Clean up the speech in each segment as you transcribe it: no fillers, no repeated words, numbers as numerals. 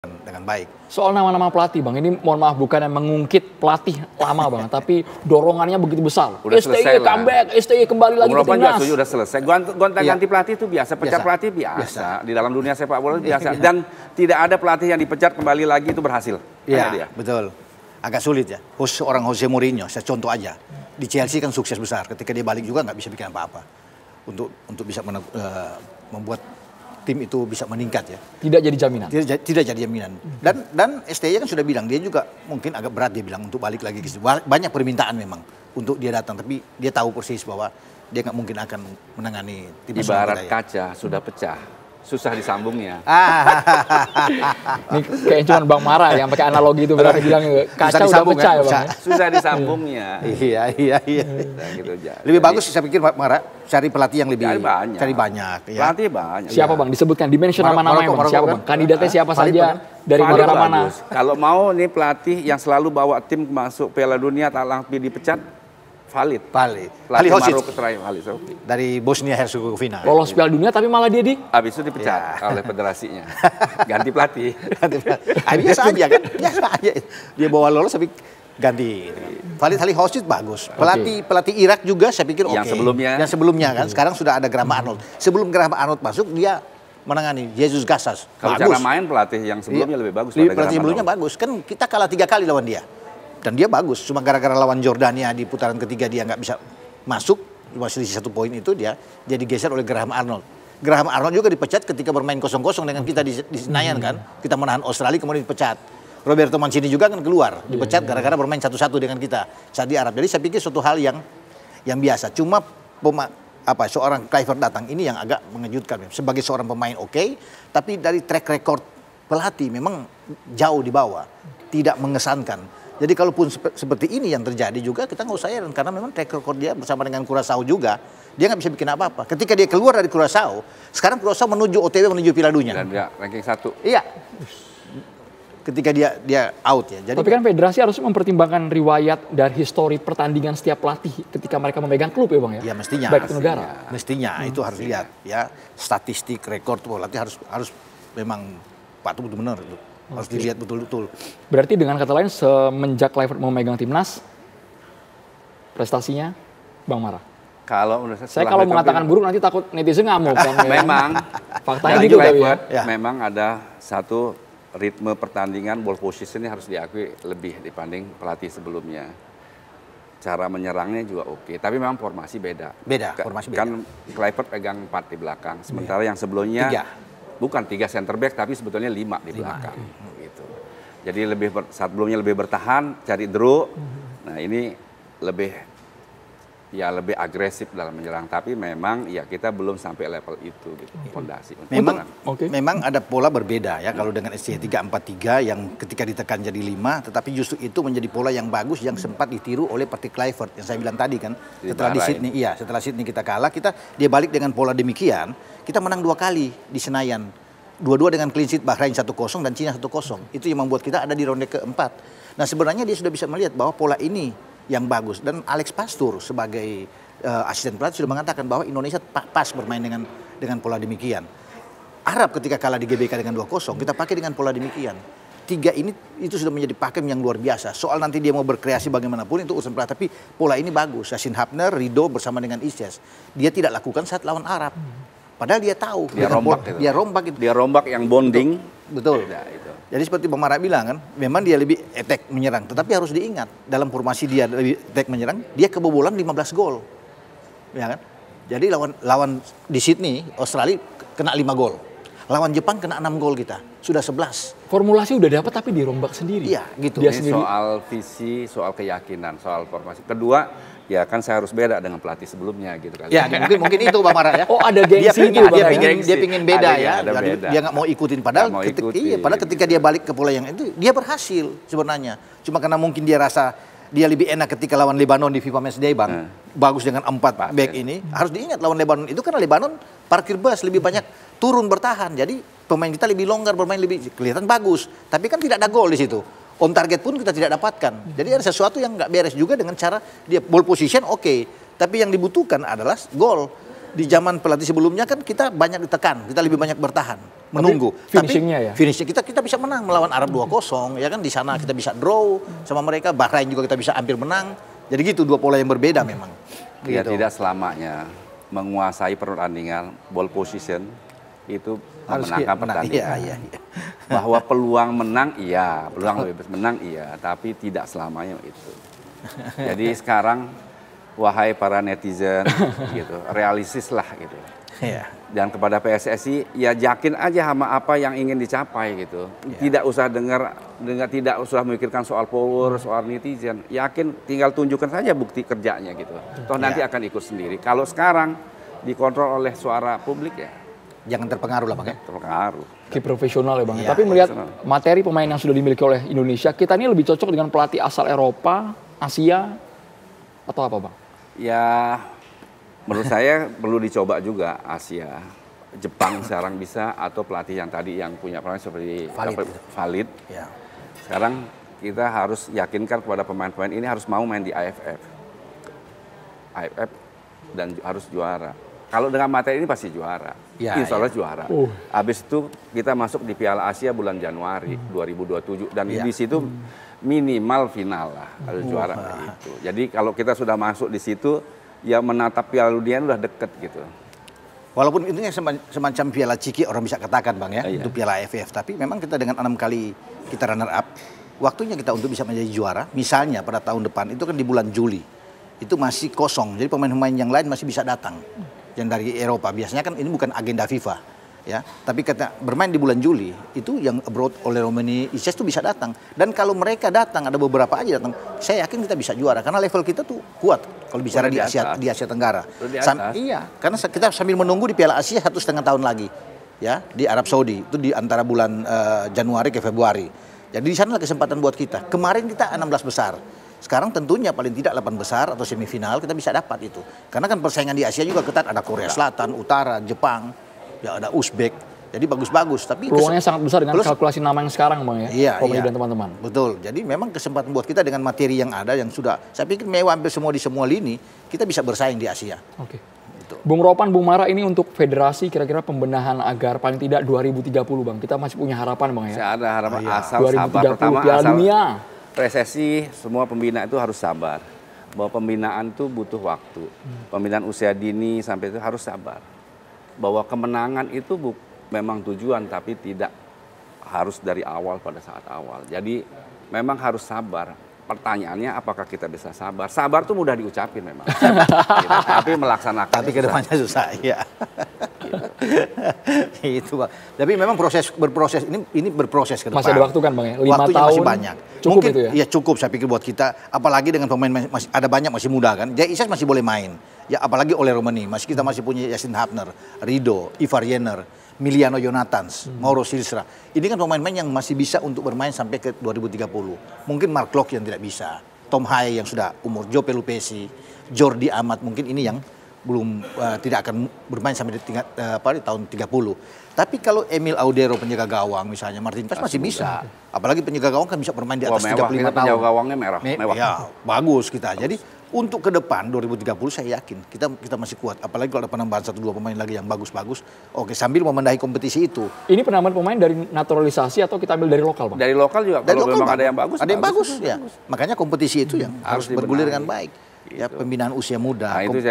dengan baik. Soal nama-nama pelatih Bang, ini mohon maaf bukan yang mengungkit pelatih lama Bang, tapi dorongannya begitu besar. Udah STY comeback, STY kembali lagi ke timnas. Sudah selesai. Gonta-ganti pelatih itu biasa, pecat pelatih biasa. Di dalam dunia sepak bola biasa. Dan tidak ada pelatih yang dipecat kembali lagi itu berhasil. Iya, betul. Agak sulit ya. Orang Jose Mourinho, saya contoh aja. Di Chelsea kan sukses besar. Ketika dia balik juga nggak bisa bikin apa-apa. Untuk bisa membuat tim itu bisa meningkat ya. Tidak jadi jaminan. Tidak jadi jaminan. Dan STY kan sudah bilang, dia juga mungkin agak berat dia bilang untuk balik lagi ke situ. Banyak permintaan memang untuk dia datang, tapi dia tahu persis bahwa dia nggak mungkin akan menangani tim nasional. Ibarat kaca sudah pecah, susah disambungnya. Ini kayak cuma Bang Mara yang pakai analogi itu berarti bilang kaca udah pecah ya Bang. Susah disambungnya. Iya. Gitu aja. Lebih bagus saya pikir Mara cari pelatih yang lebih cari banyak. Pelatih banyak. Siapa Bang? Disebutkan dimension nama-nama Bang. Siapa Bang? Kandidatnya siapa saja dari negara mana? Kalau mau nih pelatih yang selalu bawa tim masuk Piala Dunia tapi dipecat, valid. Halihocic terakhir dari Bosnia Herzegovina. Lolos Piala Dunia tapi malah dia habis itu dipecat oleh federasinya. Ganti pelatih. Biasa aja kan? Biasa aja. Dia bawa lolos tapi ganti. Halihocic bagus. Pelatih Irak juga saya pikir oke. Yang sebelumnya kan. Sekarang sudah ada Graham Arnold. Sebelum Graham Arnold masuk dia menangani Jesus Casas. Kalau cara main pelatih yang sebelumnya lebih bagus. Pelatih sebelumnya bagus. Kan kita kalah 3 kali lawan dia. Dan dia bagus, cuma gara-gara lawan Jordania di putaran ketiga dia nggak bisa masuk, cuma selisih 1 poin itu dia digeser oleh Graham Arnold. Graham Arnold juga dipecat ketika bermain 0-0 dengan kita di Senayan kan, kita menahan Australia kemudian dipecat. Roberto Mancini juga kan keluar, dipecat gara-gara bermain 1-1 dengan kita saat di Arab. Jadi saya pikir suatu hal yang biasa. Cuma seorang Kluivert datang ini yang agak mengejutkan. Sebagai seorang pemain oke, tapi dari track record pelatih memang jauh di bawah, tidak mengesankan. Jadi kalaupun seperti ini yang terjadi juga kita nggak usah heran karena memang track record dia bersama dengan Curaçao juga dia nggak bisa bikin apa-apa. Ketika dia keluar dari Curaçao, sekarang Curaçao menuju OTW menuju Piala Dunia. Dan dia ranking 1. Iya. Ketika dia out ya. Jadi, tapi kan federasi harus mempertimbangkan riwayat dan histori pertandingan setiap pelatih ketika mereka memegang klub ya Bang ya. Iya mestinya. Baik itu negara. Mestinya itu harus lihat ya statistik rekor pelatih harus memang patut benar itu. Harus dilihat betul-betul. Berarti dengan kata lain semenjak Kluivert memegang timnas, prestasinya Bang Mara. Saya kalau mengatakan buruk nanti takut netizen ngamuk. Memang. Faktanya gitu ya. Memang ada satu ritme pertandingan ball position harus diakui lebih dibanding pelatih sebelumnya. Cara menyerangnya juga oke, tapi memang formasi beda. Formasi beda. Kan Kluivert pegang 4 di belakang, sementara yang sebelumnya bukan 3 center back tapi sebetulnya 5 di belakang gitu. Jadi sebelumnya lebih bertahan, cari draw. Nah, ini lebih agresif dalam menyerang, tapi memang ya kita belum sampai level itu gitu, fondasi. Memang ada pola berbeda ya kalau dengan SC 3-4-3 yang ketika ditekan jadi 5, tetapi justru itu menjadi pola yang bagus yang sempat ditiru oleh pelatih Kluivert yang saya bilang tadi kan. Setelah Sydney kita kalah, dia balik dengan pola demikian. Kita menang 2 kali di Senayan. 2-2 dengan clean sheet Bahrain 1-0 dan Cina 1-0. Itu yang membuat kita ada di ronde keempat. Nah sebenarnya dia sudah bisa melihat bahwa pola ini yang bagus. Dan Alex Pastur sebagai asisten pelatih sudah mengatakan bahwa Indonesia pas bermain dengan pola demikian. Arab ketika kalah di GBK dengan 2-0, kita pakai dengan pola demikian. 3 ini itu sudah menjadi pakem yang luar biasa. Soal nanti dia mau berkreasi bagaimanapun itu urusan pelatih, tapi pola ini bagus. Yassin Hapner, Rido bersama dengan Isyes. Dia tidak lakukan saat lawan Arab. Padahal dia tahu. Dia rombak yang bonding. Betul. Jadi seperti Bang Mara bilang kan, memang dia lebih attack menyerang. Tetapi harus diingat, dalam formasi dia lebih attack menyerang, dia kebobolan 15 gol. Ya kan? Jadi lawan di Sydney, Australia kena 5 gol. Lawan Jepang kena 6 gol kita. Sudah 11. Formulasi udah dapat tapi dirombak sendiri. Iya, gitu. Ini soal visi, soal keyakinan, soal formasi. Kedua, ya kan saya harus beda dengan pelatih sebelumnya gitu kali. Ya, mungkin itu Bang Mara ya. Oh, ada gengsi itu dia pingin beda ya. Dia nggak mau ikutin padahal ketika dia balik ke pola yang itu dia berhasil sebenarnya. Cuma karena mungkin dia rasa dia lebih enak ketika lawan Lebanon di FIFA Matchday Bang. Bagus dengan 4 back ini. Harus diingat lawan Lebanon itu karena Lebanon parkir bus lebih banyak turun bertahan. Jadi pemain kita lebih longgar, bermain lebih kelihatan bagus. Tapi kan tidak ada gol di situ. On target pun kita tidak dapatkan. Jadi ada sesuatu yang nggak beres juga dengan cara dia ball position oke. Tapi yang dibutuhkan adalah gol. Di zaman pelatih sebelumnya kan kita banyak ditekan, kita lebih banyak bertahan, menunggu. Finishingnya ya? Finishing kita bisa menang melawan Arab 2-0, ya kan di sana kita bisa draw sama mereka, Bahrain juga kita bisa hampir menang. Jadi gitu, dua pola yang berbeda memang. Ya Gitu. tidak selamanya menguasai pertandingan, ball position itu Harus memenangkan menang. pertandingan. Iya. Bahwa peluang menang iya, peluang lebih menang iya, tapi tidak selamanya itu. Jadi sekarang wahai para netizen gitu, realistislah gitu. Iya. Dan kepada PSSI ya yakin aja sama apa yang ingin dicapai gitu. Tidak usah tidak usah memikirkan soal power, soal netizen. Yakin tinggal tunjukkan saja bukti kerjanya gitu. Toh nanti akan ikut sendiri. Kalau sekarang dikontrol oleh suara publik ya Jangan terpengaruh lah Bang ya. terpengaruh. Keep profesional ya Bang. Iya, Tapi melihat profesional. materi pemain yang sudah dimiliki oleh Indonesia, kita ini lebih cocok dengan pelatih asal Eropa, Asia, atau apa Bang? Ya menurut saya perlu dicoba juga Asia. Jepang sekarang bisa, atau pelatih yang tadi yang punya pemain seperti Valid. Ya. Sekarang kita harus yakinkan kepada pemain-pemain ini harus mau main di AFF dan harus juara. Kalau dengan materi ini pasti juara, Ya, insya Allah juara. Oh. Habis itu kita masuk di Piala Asia bulan Januari 2027 dan Ya. di situ minimal final lah harus juara itu. Jadi kalau kita sudah masuk di situ, ya menatap Piala Dunia udah deket gitu. Walaupun itu semacam piala ciki orang bisa katakan Bang ya, Iya. itu piala AFF. Tapi memang kita dengan 6 kali kita runner up, waktunya kita untuk bisa menjadi juara. Misalnya pada tahun depan itu kan di bulan Juli, itu masih kosong. Jadi pemain-pemain yang lain masih bisa datang. Yang dari Eropa, biasanya kan ini bukan agenda FIFA. Ya, tapi kata bermain di bulan Juli itu yang abroad oleh Romani Ises itu bisa datang. Dan kalau mereka datang, ada beberapa aja datang, saya yakin kita bisa juara karena level kita tuh kuat kalau bicara Udah di Asia Tenggara. Udah di atas. Iya, karena kita sambil menunggu di Piala Asia 1,5 tahun lagi, ya di Arab Saudi itu di antara bulan Januari ke Februari. Jadi di sana kesempatan buat kita. Kemarin kita 16 besar. Sekarang tentunya paling tidak 8 besar atau semifinal kita bisa dapat itu. Karena kan persaingan di Asia juga ketat, ada Korea Selatan, Utara, Jepang, ya ada Uzbek. Jadi bagus-bagus. Tapi Peluangnya sangat besar dengan kalkulasi nama yang sekarang Bang ya. Iya, Komedi iya. dan teman-teman. Betul. Jadi memang kesempatan buat kita dengan materi yang ada yang sudah, saya pikir mewah hampir semua di semua lini, kita bisa bersaing di Asia. Oke. Bung Ropan, Bung Mara, ini untuk federasi kira-kira pembenahan agar paling tidak 2030 Bang. Kita masih punya harapan Bang ya. Saya ada harapan asal 2030 sabar pertama, Piala asal Dunia. PSSI semua pembina itu harus sabar. Bahwa pembinaan itu butuh waktu. Pembinaan usia dini sampai itu harus sabar. Bahwa kemenangan itu memang tujuan tapi tidak harus dari awal pada saat awal. Jadi memang harus sabar. Pertanyaannya apakah kita bisa sabar? Sabar tuh mudah diucapin memang. Gitu. Tapi melaksanakan. Tapi kedepannya susah, ya. Itu Bang. Tapi memang berproses ini berproses ke depan. Masih ada waktu kan Bang ya? 5 Waktunya tahun. masih banyak. Cukup Mungkin itu ya? ya cukup saya pikir buat kita. Apalagi dengan pemain masih ada banyak masih muda kan. Jay Ises masih boleh main. Ya apalagi oleh Romani. Kita masih punya Yasin Hapner, Rido, Ivar Jenner, Miliano Jonathans, Mauro Silstra. Ini kan pemain-pemain yang masih bisa untuk bermain sampai ke 2030. Mungkin Mark Locke yang tidak bisa. Tom Haye yang sudah umur, Joe Pelupesi, Jordi Amat mungkin ini yang belum tidak akan bermain sampai di tahun 30. Tapi kalau Emil Audero penjaga gawang misalnya, Martin Paes masih bisa. Apalagi penjaga gawang kan bisa bermain di atas 35 tahun. Penjaga gawangnya mewah. Ya, bagus kita. Jadi untuk ke depan 2030 saya yakin kita masih kuat. Apalagi kalau ada penambahan 1-2 pemain lagi yang bagus-bagus. Oke, sambil memendahi kompetisi itu. Ini penambahan pemain dari naturalisasi atau kita ambil dari lokal Bang? Dari lokal juga Dari kalau lokal memang ada yang bagus. Ada yang bagus ya. Makanya kompetisi itu yang harus dibenahi. bergulir dengan baik. Ya, Gitu. pembinaan usia muda. Nah itu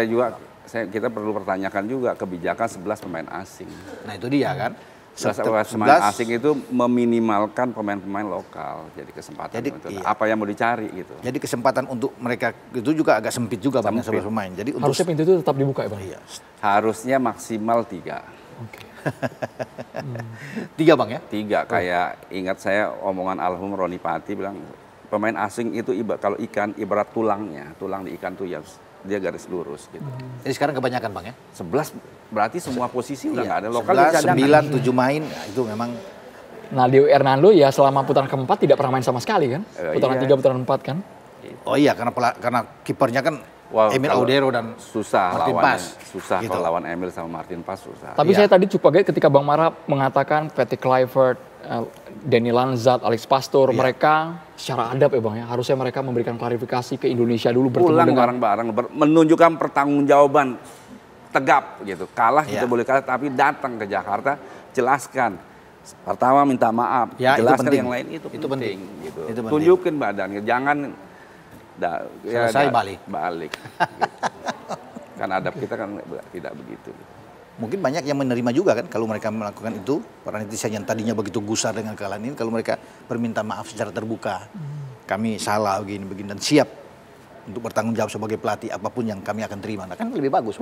kita perlu pertanyakan juga kebijakan 11 pemain asing. Nah, itu dia kan. 11 pemain asing itu meminimalkan pemain-pemain lokal. Jadi kesempatan Jadi, untuk iya. apa yang mau dicari gitu. Jadi kesempatan untuk mereka itu juga agak sempit juga Bang, 11 pemain. Jadi untuk Harusnya pintu itu tetap dibuka ya Bang? iya. Harusnya maksimal 3. Oke. 3 Bang ya. 3 kayak ingat saya omongan almarhum Roni Pati bilang pemain asing itu kalau ikan ibarat tulangnya. Tulang di ikan tuh ya dia garis lurus gitu. Jadi sekarang kebanyakan Bang ya. 11 berarti semua posisi udah Iya, nggak ada lokal 11, 9, 7 main. Nah, itu memang Nah, Dio Hernando ya selama putaran keempat tidak pernah main sama sekali kan? Putaran 3, putaran 4 kan? oh iya karena kipernya kan Wah, Emil kalau Audero dan susah Martin lawannya. Pas. Susah Gitu. kalau lawan Emil sama Martin Pas susah. Tapi Iya. saya tadi cukup kaget ketika Bang Mara mengatakan Patrick Kluivert, Danny Lanzat, Alex Pastor, mereka secara adab ya Bang ya, harusnya mereka memberikan klarifikasi ke Indonesia dulu bertemu Pulang dengan bareng-bareng menunjukkan pertanggungjawaban tegap gitu. Kalah kita boleh kalah, tapi datang ke Jakarta, jelaskan. Pertama minta maaf, jelaskan yang lain itu penting. Gitu. Itu penting. Tunjukin badannya, jangan selesai balik. Gitu. Kan adab kita kan tidak begitu. Mungkin banyak yang menerima juga kan kalau mereka melakukan itu, para netizen yang tadinya begitu gusar dengan kekalahan ini, kalau mereka berminta maaf secara terbuka, kami salah begini dan siap untuk bertanggung jawab sebagai pelatih apapun yang kami akan terima, nah, kan lebih bagus.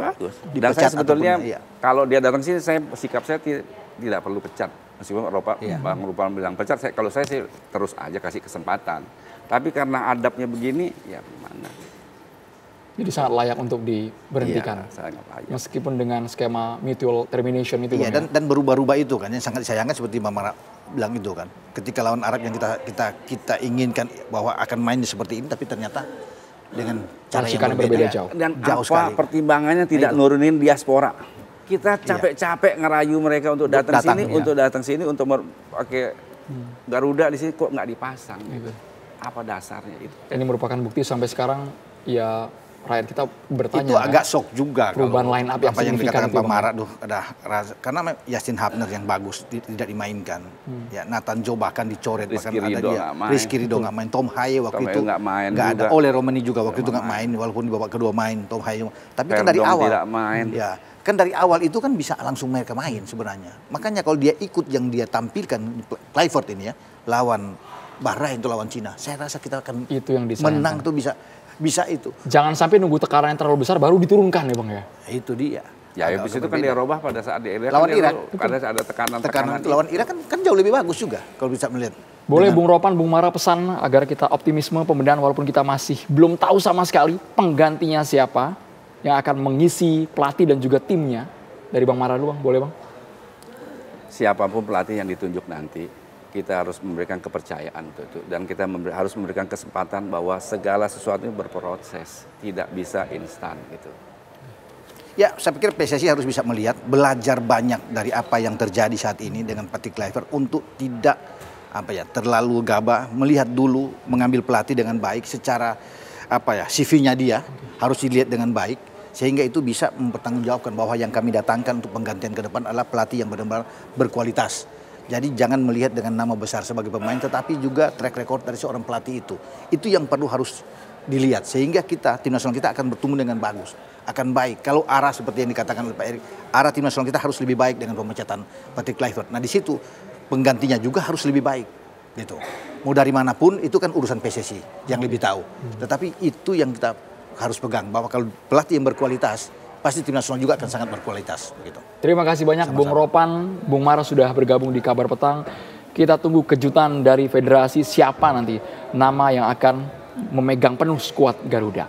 Dan saya sebetulnya kalau dia datang sini, sikap saya tidak perlu pecat, meskipun Bang Rupan bilang pecat, kalau saya sih terus aja kasih kesempatan. Tapi karena adabnya begini, ya gimana? Jadi sangat layak untuk diberhentikan. Iya, sangat layak. Meskipun dengan skema mutual termination itu. Iya, dan berubah-ubah itu kan yang sangat disayangkan seperti Bang Mara bilang itu kan. Ketika lawan Arab yang kita inginkan bahwa akan main seperti ini, tapi ternyata dengan cara yang berbeda jauh. Dan jauh apa sekali. Pertimbangannya tidak nurunin diaspora. Kita capek-capek ngerayu mereka untuk datang sini, untuk pakai Garuda di sini kok nggak dipasang. Gitu. Apa dasarnya itu? Ini merupakan bukti sampai sekarang ya rakyat kita bertanya. Itu agak shock juga perubahan line up yang dikatakan Pak Mara karena Justin Hubner yang bagus tidak dimainkan. Ya Nathan Joe bahkan dicoret, bahkan ada dia Rizky Ridho nggak main, Tom Haye waktu itu nggak ada, Ole Romani juga waktu itu nggak main, walaupun di babak kedua main Tom Haye. Tapi kan dari awal ya kan dari awal itu kan bisa langsung mereka main sebenarnya. Makanya kalau dia ikut yang dia tampilkan Clifford ini ya lawan Bahrain itu lawan Cina, saya rasa kita akan itu yang menang tuh bisa itu. Jangan sampai nunggu tekanan yang terlalu besar baru diturunkan ya Bang ya. Itu dia. Ya habis itu kan dia robah pada saat dia lawan Irak. Pada saat ada tekanan lawan Irak kan jauh lebih bagus juga kalau bisa melihat. Boleh Bung Ropan, Bung Mara pesan agar kita optimisme pembenahan walaupun kita masih belum tahu sama sekali penggantinya siapa yang akan mengisi pelatih dan juga timnya. Dari Bang Mara dulu Bang, boleh Bang? Siapapun pelatih yang ditunjuk nanti, kita harus memberikan kepercayaan untuk itu, dan kita harus memberikan kesempatan bahwa segala sesuatu berproses, tidak bisa instan gitu. Ya, saya pikir PSSI harus bisa melihat, belajar banyak dari apa yang terjadi saat ini dengan Patrick Kluivert untuk tidak terlalu gabah, melihat dulu, mengambil pelatih dengan baik secara CV-nya dia harus dilihat dengan baik sehingga itu bisa mempertanggungjawabkan bahwa yang kami datangkan untuk penggantian ke depan adalah pelatih yang benar-benar berkualitas. Jadi jangan melihat dengan nama besar sebagai pemain, tetapi juga track record dari seorang pelatih itu. Itu yang perlu harus dilihat. Sehingga tim nasional kita akan bertumbuh dengan bagus. Akan baik. Kalau arah seperti yang dikatakan oleh Pak Erik, arah tim nasional kita harus lebih baik dengan pemecatan Patrick Kluivert. Nah di situ penggantinya juga harus lebih baik. Gitu. Mau dari manapun itu kan urusan PSSI yang lebih tahu. Tetapi itu yang kita harus pegang. Bahwa kalau pelatih yang berkualitas, pasti tim nasional juga akan sangat berkualitas. Begitu. Terima kasih banyak Bung Ropan, Bung Mara sudah bergabung di Kabar Petang. Kita tunggu kejutan dari federasi siapa nanti nama yang akan memegang penuh skuad Garuda.